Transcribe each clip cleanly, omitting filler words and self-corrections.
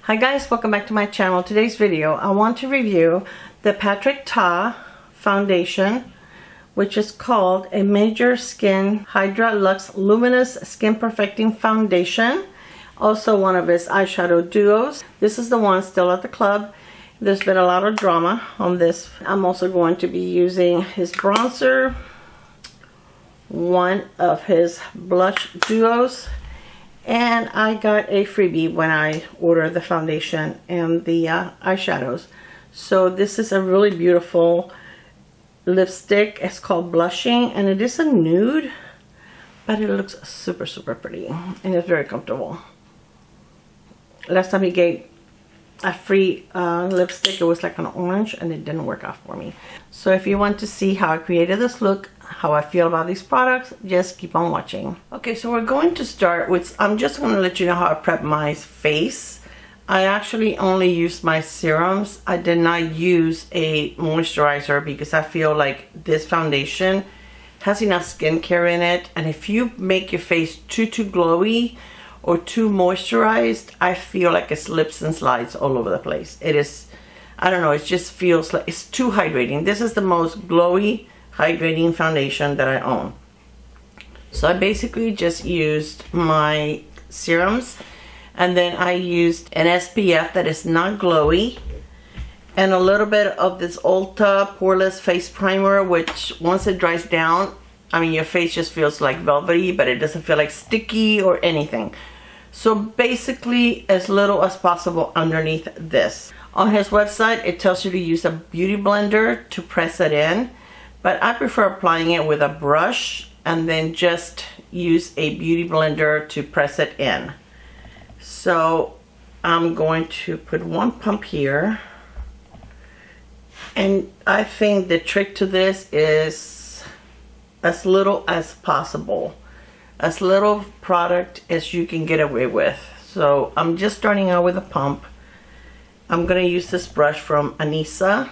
Hi guys, welcome back to my channel. Today's video, I want to review the Patrick Ta foundation, which is called a Major Skin Hydra Luxe Luminous Skin Perfecting Foundation. Also one of his eyeshadow duos. This is the one still at the club. There's been a lot of drama on this. I'm also going to be using his bronzer, one of his blush duos, and I got a freebie when I ordered the foundation and the eyeshadows. So this is a really beautiful lipstick. It's called Blushing, and it is a nude, but it looks super pretty and it's very comfortable. Last time he gave a free lipstick, it was like an orange, and it didn't work out for me. So if you want to see how I created this look, how I feel about these products, just keep on watching. Okay, so we're going to start with, I'm just going to let you know how I prep my face. I actually only used my serums. I did not use a moisturizer because I feel like this foundation has enough skincare in it, and if you make your face too glowy or too moisturized, I feel like it slips and slides all over the place. It is, I don't know, it just feels like it's too hydrating. This is the most glowy hydrating foundation that I own. So I basically just used my serums, and then I used an SPF that is not glowy, and a little bit of this Ulta Poreless Face Primer, which once it dries down, I mean, your face just feels like velvety, but it doesn't feel like sticky or anything. So basically as little as possible underneath this. On his website, it tells you to use a beauty blender to press it in, but I prefer applying it with a brush and then just use a beauty blender to press it in. So I'm going to put one pump here, and I think the trick to this is as little as possible, as little product as you can get away with. So I'm just starting out with a pump. I'm going to use this brush from Anissa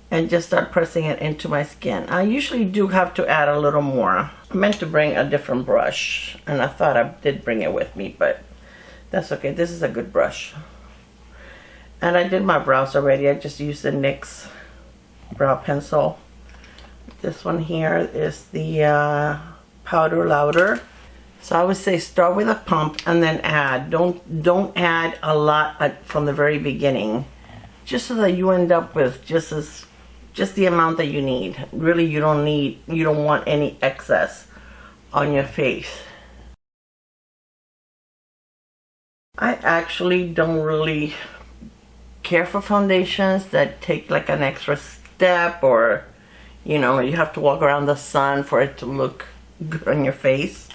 and just start pressing it into my skin. I usually do have to add a little more. I meant to bring a different brush, and I thought I did bring it with me, but that's okay. This is a good brush. And I did my brows already. I just used the NYX brow pencil. This one here is the Powder Louder. So I would say start with a pump and then add. Don't add a lot from the very beginning, just so that you end up with just the amount that you need. Really, you don't want any excess on your face. I actually don't really care for foundations that take like an extra step, or you know, you have to walk around the sun for it to look good on your face.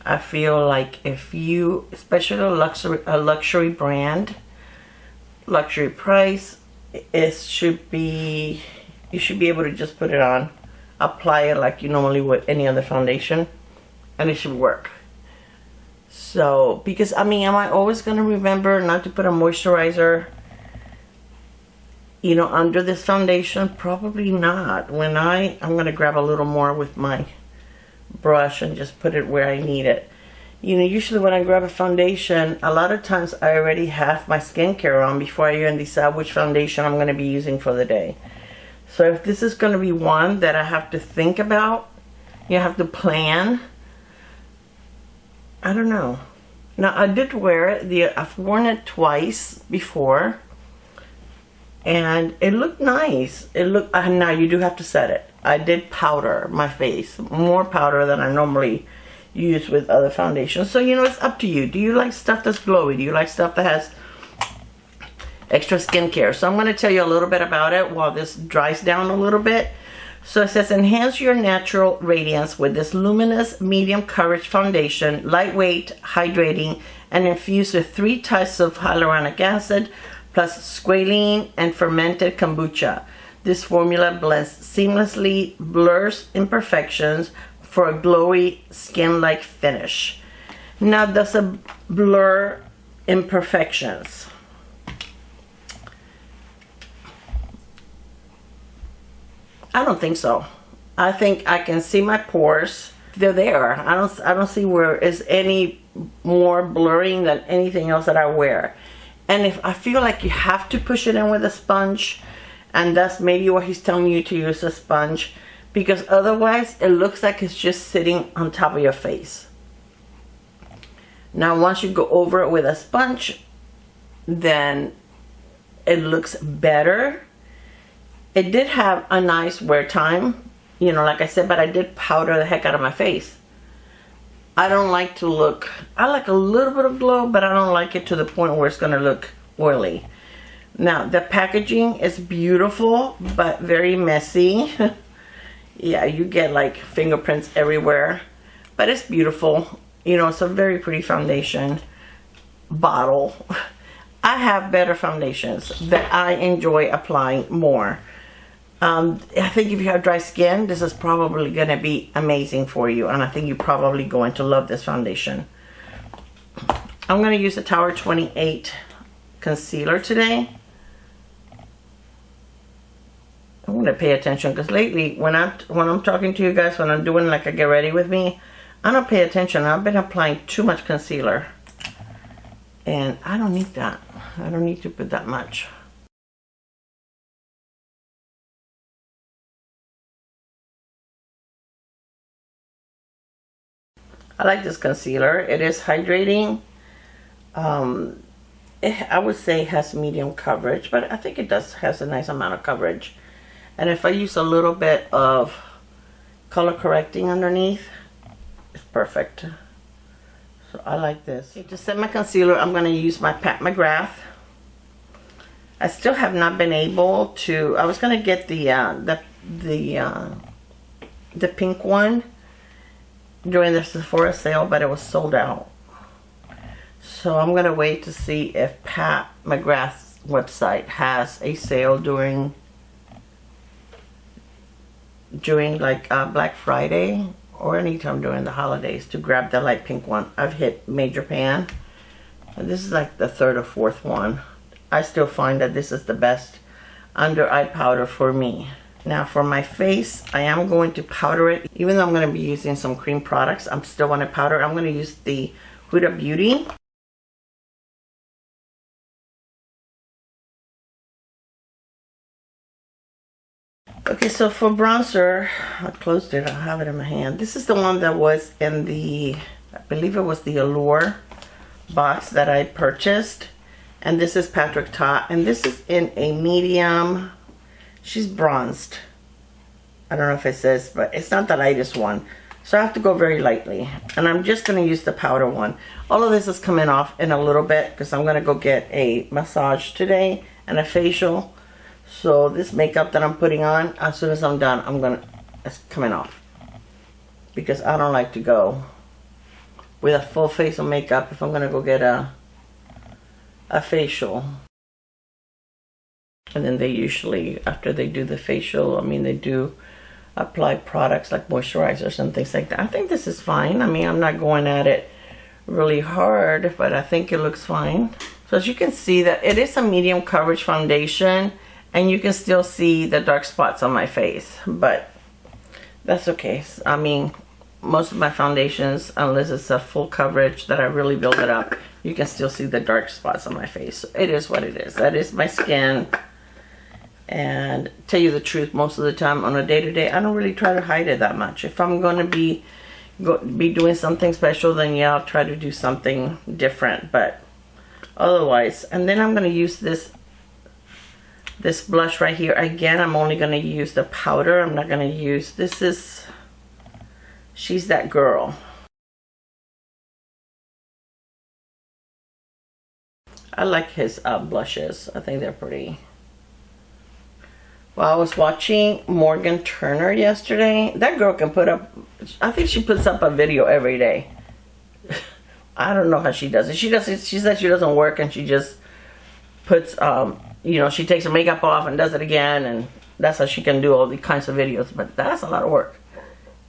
I feel like if you, especially a luxury brand, luxury price, you should be able to just put it on, apply it like you normally would any other foundation, and it should work. So, because I mean, am I always going to remember not to put a moisturizer, you know, under this foundation? Probably not. When I'm going to grab a little more with my brush and just put it where I need it. You know, usually when I grab a foundation, a lot of times I already have my skincare on before I even decide which foundation I'm going to be using for the day. So if this is going to be one that I have to think about, you have to plan, I don't know. Now I did wear it, I've worn it twice before, and it looked nice. It looked, now you do have to set it. I did powder my face, more powder than I normally use with other foundations. So, you know, it's up to you. Do you like stuff that's glowy? Do you like stuff that has extra skincare? So I'm going to tell you a little bit about it while this dries down a little bit. So it says, enhance your natural radiance with this luminous medium coverage foundation, lightweight, hydrating, and infused with 3 types of hyaluronic acid plus squalene and fermented kombucha. This formula blends seamlessly, blurs imperfections for a glowy skin-like finish. Now, does it blur imperfections? I don't think so. I think I can see my pores. They're there. I don't see where is any more blurring than anything else that I wear. And if I feel like you have to push it in with a sponge, and that's maybe what he's telling you to use a sponge, because otherwise it looks like it's just sitting on top of your face. Now once you go over it with a sponge, then it looks better. It did have a nice wear time, you know, like I said, but I did powder the heck out of my face. I don't like to look, I like a little bit of glow, but I don't like it to the point where it's going to look oily. Now, the packaging is beautiful, but very messy. Yeah, you get like fingerprints everywhere, but it's beautiful. You know, it's a very pretty foundation bottle. I have better foundations that I enjoy applying more. I think if you have dry skin, this is probably going to be amazing for you, and I think you're probably going to love this foundation. I'm going to use the Tower 28 concealer today. I'm going to pay attention, because lately when I'm talking to you guys, when I'm doing like a get ready with me, I don't pay attention. I've been applying too much concealer, and I don't need that. I don't need to put that much. I like this concealer. It is hydrating. I would say it has medium coverage, but I think it has a nice amount of coverage. And if I use a little bit of color correcting underneath, it's perfect. So I like this. Okay, to set my concealer, I'm going to use my Pat McGrath. I still have not been able to. I was going to get the pink one during the Sephora sale, but it was sold out. So I'm gonna wait to see if Pat McGrath's website has a sale during like Black Friday or anytime during the holidays to grab the light pink one. I've hit Major Pan, and this is like the third or fourth one. I still find that this is the best under eye powder for me. Now for my face, I am going to powder it. Even though I'm going to be using some cream products, I'm still going to powder. I'm going to use the Huda Beauty. Okay, so for bronzer, I closed it. I have it in my hand. This is the one that was in the, I believe it was the Allure box that I purchased. And this is Patrick Ta, and this is in a medium. She's bronzed. I don't know if it says, but it's not the lightest one. So I have to go very lightly. And I'm just going to use the powder one. All of this is coming off in a little bit because I'm going to go get a massage today and a facial. So this makeup that I'm putting on, as soon as I'm done, it's coming off. Because I don't like to go with a full face of makeup if I'm going to go get a facial. And then they usually, after they do the facial, I mean, they do apply products like moisturizers and things like that. I think this is fine. I mean, I'm not going at it really hard, but I think it looks fine. So as you can see, that it is a medium coverage foundation, and you can still see the dark spots on my face, but that's okay. I mean, most of my foundations, unless it's a full coverage that I really build it up, you can still see the dark spots on my face. So it is what it is. That is my skin. And tell you the truth, most of the time on a day-to-day, I don't really try to hide it that much. If I'm going to be doing something special, then yeah, I'll try to do something different. But otherwise, and then I'm going to use this blush right here. Again, I'm only going to use the powder. I'm not going to use, this is She's That Girl. I like his blushes. I think they're pretty. Well, I was watching Morgan Turner yesterday. That girl can put up, I think she puts up a video every day. I don't know how she does it. She says she doesn't work, and she just puts, you know, she takes her makeup off and does it again, and that's how she can do all these kinds of videos. But that's a lot of work.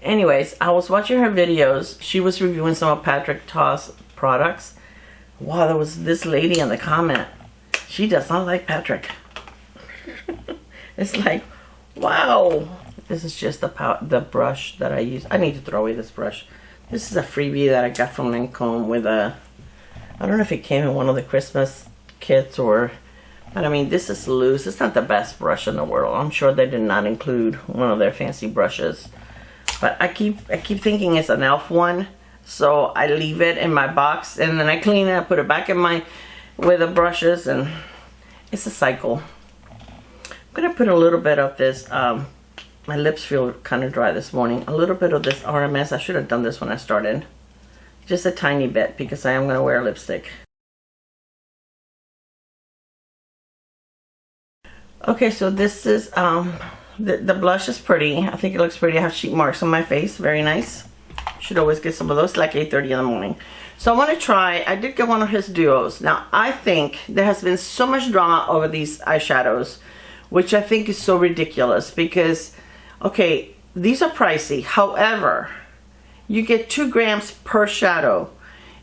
Anyways, I was watching her videos. She was reviewing some of Patrick Ta's products. Wow, there was this lady in the comment. She does not like Patrick. It's like, wow. This is just the brush that I use. I need to throw away this brush. This is a freebie that I got from Lancome with a, I don't know if it came in one of the Christmas kits or, but I mean, this is loose. It's not the best brush in the world. I'm sure they did not include one of their fancy brushes. But I keep thinking it's an elf one. So I leave it in my box and then I clean it, I put it back in my, with the brushes, and it's a cycle. I'm gonna put a little bit of this, my lips feel kind of dry this morning. A little bit of this RMS. I should have done this when I started. Just a tiny bit because I am gonna wear lipstick. Okay, so this is, the blush is pretty. I think it looks pretty. I have sheet marks on my face, very nice. Should always get some of those, like 8:30 in the morning. So I want to try, I did get one of his duos. Now I think there has been so much drama over these eyeshadows, which I think is so ridiculous because, okay, these are pricey. However, you get 2 grams per shadow.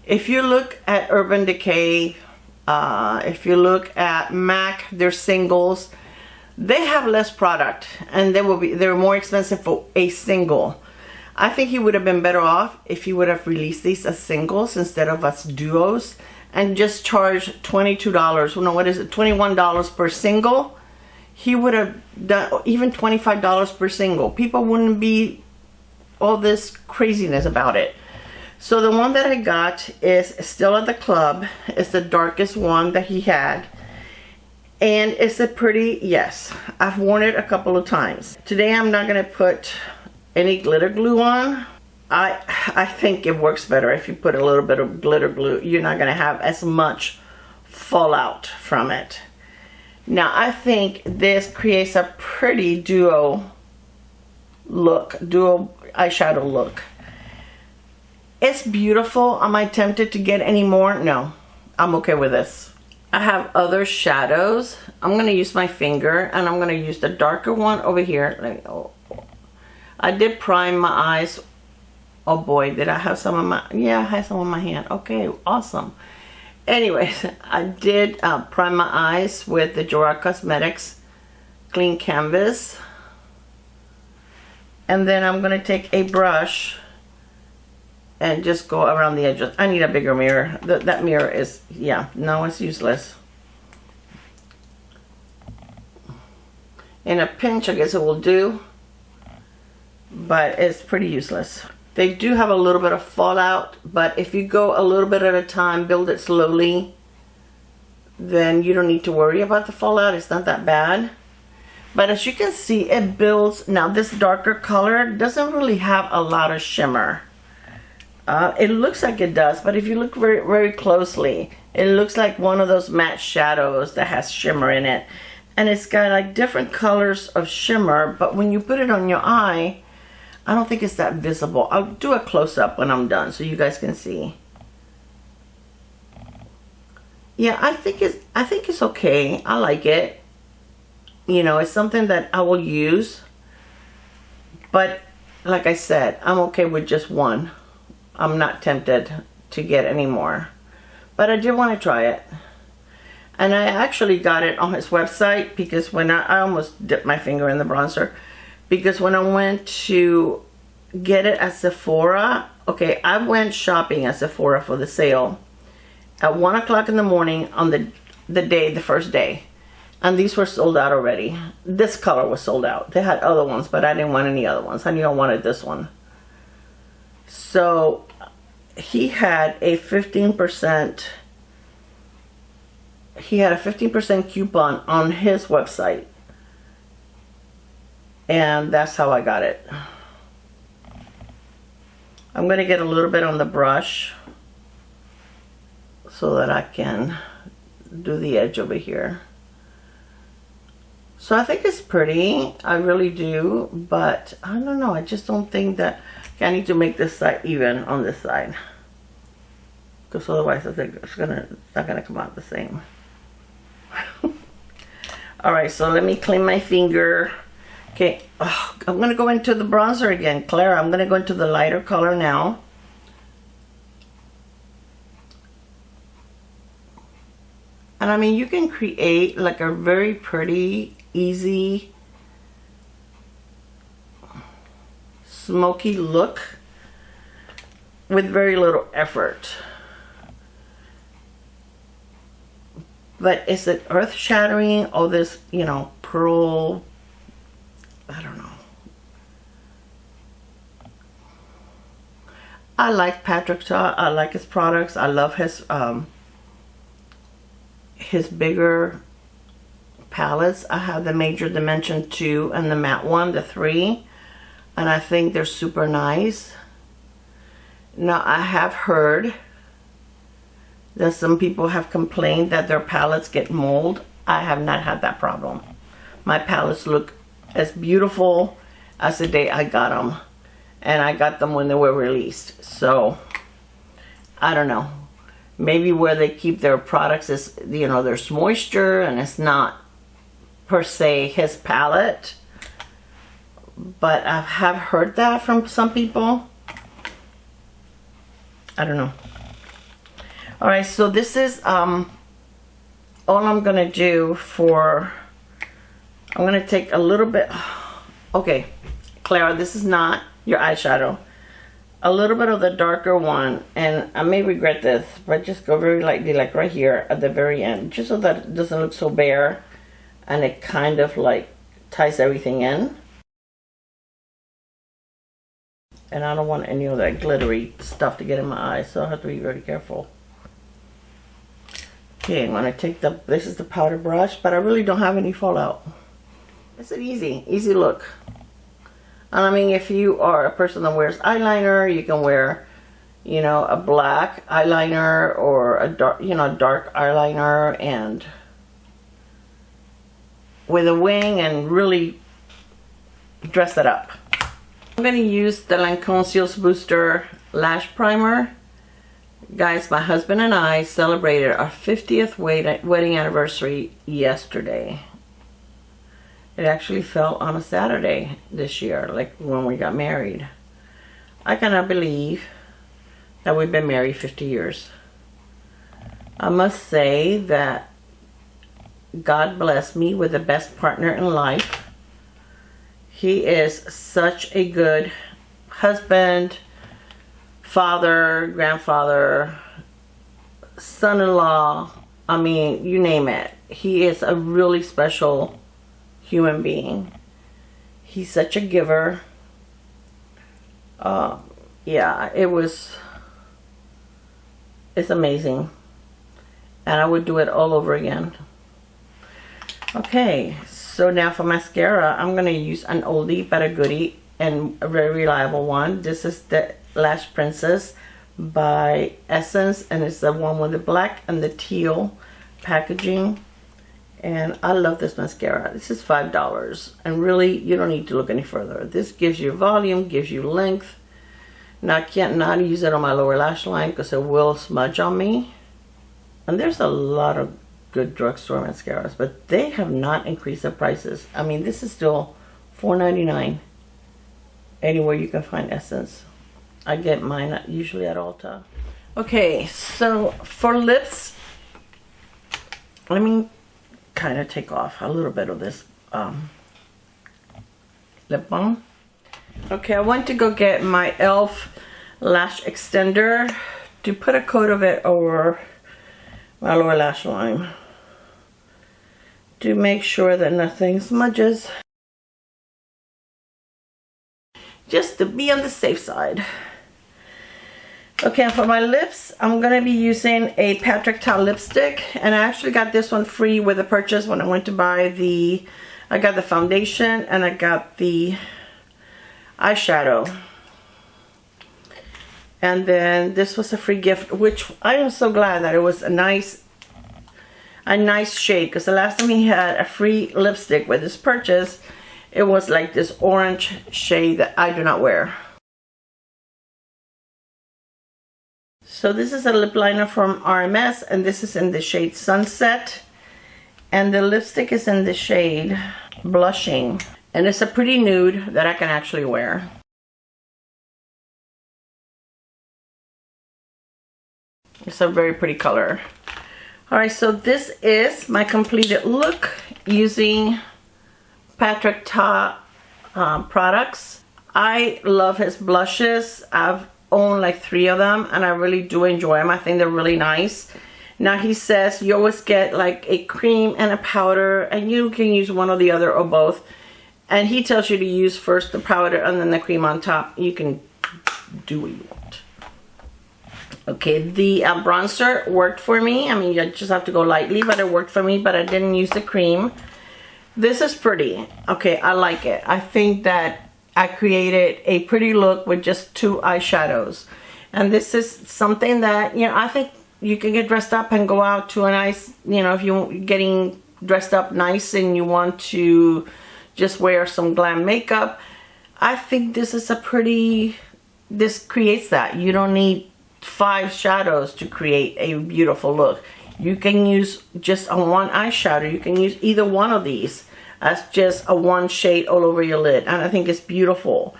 If you look at Urban Decay, if you look at MAC, their singles, they have less product and they're more expensive for a single. I think he would have been better off if he would have released these as singles instead of as duos and just charged $22. No, what is it? $21 per single. He would have done even $25 per single. People wouldn't be all this craziness about it. So the one that I got is still at the club. It's the darkest one that he had. And it's a pretty, yes, I've worn it a couple of times. Today I'm not going to put any glitter glue on. I think it works better if you put a little bit of glitter glue. You're not going to have as much fallout from it. Now I think this creates a pretty duo look, duo eyeshadow look. It's beautiful. Am I tempted to get any more? No, I'm okay with this. I have other shadows. I'm going to use my finger and I'm going to use the darker one over here. I did prime my eyes. Oh boy, did I have some on my, yeah, I had some on my hand. Okay, awesome. Anyways, I did prime my eyes with the Gerard Cosmetics Clean Canvas. And then I'm going to take a brush and just go around the edges. I need a bigger mirror. That mirror is, yeah, no, it's useless. In a pinch, I guess it will do, but it's pretty useless. They do have a little bit of fallout, but if you go a little bit at a time, build it slowly, then you don't need to worry about the fallout. It's not that bad. But as you can see, it builds. Now this darker color doesn't really have a lot of shimmer. It looks like it does, but if you look very, very closely, it looks like one of those matte shadows that has shimmer in it. And it's got like different colors of shimmer, but when you put it on your eye, I don't think it's that visible. I'll do a close-up when I'm done so you guys can see. Yeah, I think it's okay. I like it. You know, it's something that I will use. But like I said, I'm okay with just one. I'm not tempted to get any more. But I did want to try it. And I actually got it on his website because when I almost dipped my finger in the bronzer. Because when I went to get it at Sephora, okay, I went shopping at Sephora for the sale at 1 o'clock in the morning on the first day. And these were sold out already. This color was sold out. They had other ones, but I didn't want any other ones. I knew I wanted this one. So he had a 15%, he had a 15% coupon on his website. And that's how I got it. I'm going to get a little bit on the brush so that I can do the edge over here. So I think it's pretty. I really do. But I don't know. I just don't think that I need to make this side even on this side. Because otherwise I think it's not going to come out the same. Alright, so let me clean my finger. Okay, I'm going to go into the bronzer again. Clara, I'm going to go into the lighter color now. And I mean, you can create like a very pretty, easy, smoky look with very little effort. But is it earth-shattering? All this, you know, pearl, I don't know. I like Patrick Ta. I like his products. I love his bigger palettes. I have the Major Dimension 2 and the matte one, the 3. And I think they're super nice. Now, I have heard that some people have complained that their palettes get mold. I have not had that problem. My palettes look as beautiful as the day I got them. And I got them when they were released. So, I don't know. Maybe where they keep their products is, you know, there's moisture and it's not per se his palette. But I have heard that from some people. I don't know. Alright, so this is all I'm going to do for... I'm going to take a little bit... Okay, Clara, this is not your eyeshadow. A little bit of the darker one, and I may regret this, but just go very lightly, like right here at the very end, just so that it doesn't look so bare, and it kind of like ties everything in. And I don't want any of that glittery stuff to get in my eyes, so I have to be very careful. Okay, I'm going to take this is the powder brush, but I really don't have any fallout. It's an easy look. And I mean, if you are a person that wears eyeliner, you can wear, you know, a black eyeliner or a dark, you know, dark eyeliner and with a wing and really dress it up. I'm going to use the Lancome Cils Booster Lash Primer. Guys, my husband and I celebrated our 50th wedding anniversary yesterday. It actually fell on a Saturday this year, like when we got married. I cannot believe that we've been married 50 years. I must say that God blessed me with the best partner in life. He is such a good husband, father, grandfather, son-in-law. I mean, you name it. He is a really special human being. He's such a giver. Yeah, it's amazing, and I would do it all over again. Okay, so now for mascara, I'm gonna use an oldie but a goodie and a very reliable one. This is the Lash Princess by Essence, and it's the one with the black and the teal packaging. And I love this mascara. This is $5. And really, you don't need to look any further. This gives you volume, gives you length. Now, I can't not use it on my lower lash line because it will smudge on me. And there's a lot of good drugstore mascaras, but they have not increased their prices. I mean, this is still $4.99 anywhere you can find Essence. I get mine usually at Ulta. Okay, so for lips, let me kind of take off a little bit of this lip balm. Okay, I went to go get my e.l.f. lash extender to put a coat of it over my lower lash line to make sure that nothing smudges, just to be on the safe side. Okay, for my lips, I'm going to be using a Patrick Ta lipstick, and I actually got this one free with a purchase when I went to buy I got the foundation and I got the eyeshadow. And then this was a free gift, which I am so glad that it was a nice shade, because the last time he had a free lipstick with his purchase, it was like this orange shade that I do not wear. So this is a lip liner from RMS, and this is in the shade Sunset, and the lipstick is in the shade Blushing, and it's a pretty nude that I can actually wear. It's a very pretty color. Alright, so this is my completed look using Patrick Ta products. I love his blushes. I've own like 3 of them, and I really do enjoy them. I think they're really nice. Now he says you always get like a cream and a powder, and you can use one or the other or both. And he tells you to use first the powder and then the cream on top. You can do what you want. Okay, the bronzer worked for me. I mean, you just have to go lightly, but it worked for me, but I didn't use the cream. This is pretty. Okay, I like it. I think that I created a pretty look with just 2 eyeshadows. And this is something that, you know, I think you can get dressed up and go out to a nice, you know, if you're getting dressed up nice and you want to just wear some glam makeup, I think this is a pretty, this creates that. You don't need 5 shadows to create a beautiful look. You can use just a 1 eyeshadow. You can use either one of these as just a 1 shade all over your lid, and I think it's beautiful.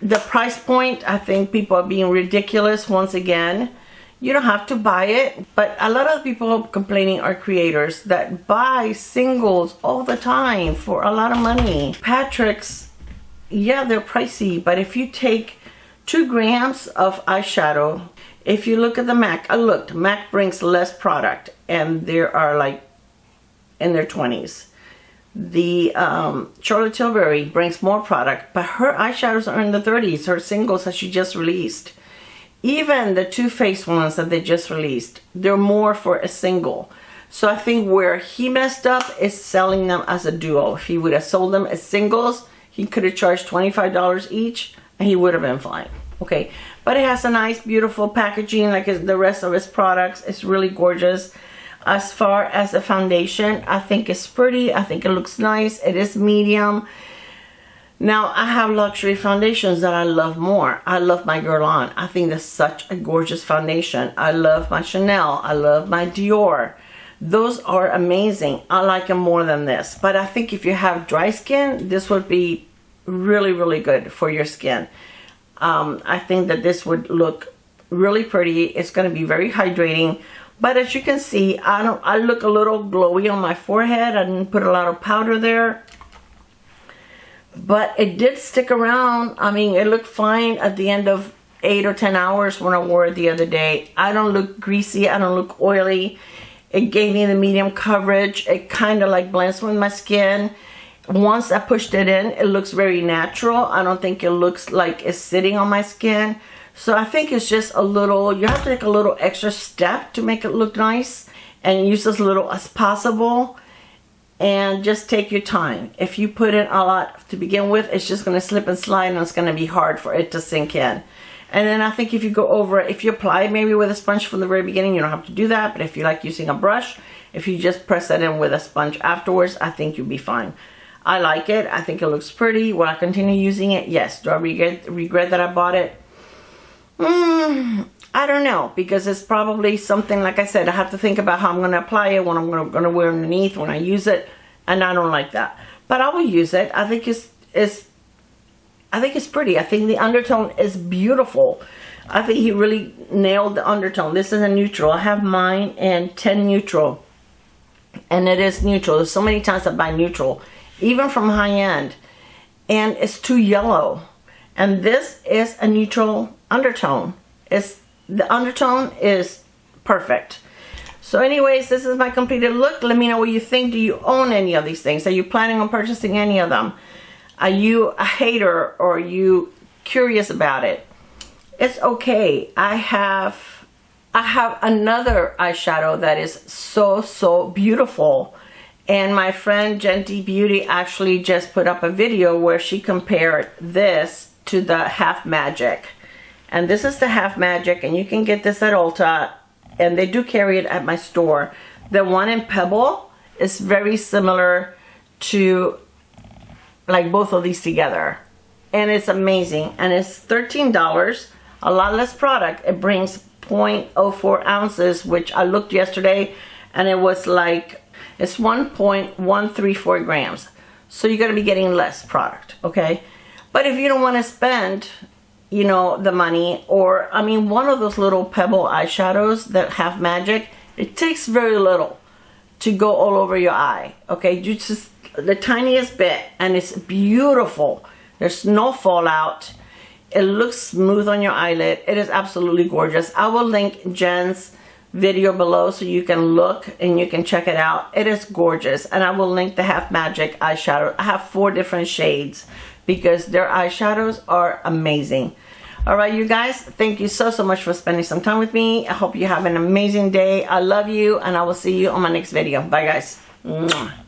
The price point, I think people are being ridiculous once again. You don't have to buy it, but a lot of people complaining are creators that buy singles all the time for a lot of money. Patrick's, yeah, they're pricey, but if you take 2 grams of eyeshadow, if you look at the MAC, I looked, MAC brings less product, and there are like in their 20s. The Charlotte Tilbury brings more product, but her eyeshadows are in the 30s, her singles that she just released. Even the Too Faced ones that they just released, they're more for a single. So I think where he messed up is selling them as a duo. If he would have sold them as singles, he could have charged $25 each, and he would have been fine. Okay, but it has a nice, beautiful packaging like the rest of his products. It's really gorgeous. As far as the foundation, I think it's pretty. I think it looks nice. It is medium. Now, I have luxury foundations that I love more. I love my Guerlain. I think that's such a gorgeous foundation. I love my Chanel. I love my Dior. Those are amazing. I like them more than this. But I think if you have dry skin, this would be really, really good for your skin. I think that this would look really pretty. It's going to be very hydrating. But as you can see, I look a little glowy on my forehead. I didn't put a lot of powder there. But it did stick around. I mean, it looked fine at the end of 8 or 10 hours when I wore it the other day. I don't look greasy. I don't look oily. It gave me the medium coverage. It kind of like blends with my skin. Once I pushed it in, it looks very natural. I don't think it looks like it's sitting on my skin. So I think it's just a little, you have to take a little extra step to make it look nice, and use as little as possible, and just take your time. If you put in a lot to begin with, it's just going to slip and slide, and it's going to be hard for it to sink in. And then I think if you go over it, if you apply maybe with a sponge from the very beginning, you don't have to do that. But if you like using a brush, if you just press that in with a sponge afterwards, I think you'll be fine. I like it. I think it looks pretty. Will I continue using it? Yes. Do I regret that I bought it? I don't know, because it's probably something, like I said, I have to think about how I'm going to apply it, what I'm going to wear underneath when I use it, and I don't like that. But I will use it. I think it's pretty. I think the undertone is beautiful. I think he really nailed the undertone. This is a neutral. I have mine in 10 neutral, and it is neutral. There's so many times I buy neutral, even from high end, and it's too yellow. And this is a neutral undertone. The undertone is perfect. So anyways, this is my completed look. Let me know what you think. Do you own any of these things? Are you planning on purchasing any of them? Are you a hater, or are you curious about it? It's okay. I have another eyeshadow that is so beautiful. And my friend Genty Beauty actually just put up a video where she compared this to the Half Magic. And this is the Half Magic, and you can get this at Ulta, and they do carry it at my store. The one in Pebble is very similar to like both of these together, and it's amazing. And it's $13, a lot less product. It brings 0.04 ounces, which I looked yesterday, and it was like, it's 1.134 grams. So you're going to be getting less product, okay? But if you don't want to spend, you know, the money, or, I mean, one of those little Pebble eyeshadows that Half Magic, it takes very little to go all over your eye, okay? You just, the tiniest bit, and it's beautiful. There's no fallout. It looks smooth on your eyelid. It is absolutely gorgeous. I will link Jen's video below so you can look and you can check it out. It is gorgeous. And I will link the Half Magic eyeshadow. I have 4 different shades because their eyeshadows are amazing. Alright, you guys, thank you so much for spending some time with me. I hope you have an amazing day. I love you, and I will see you on my next video. Bye, guys. Mwah.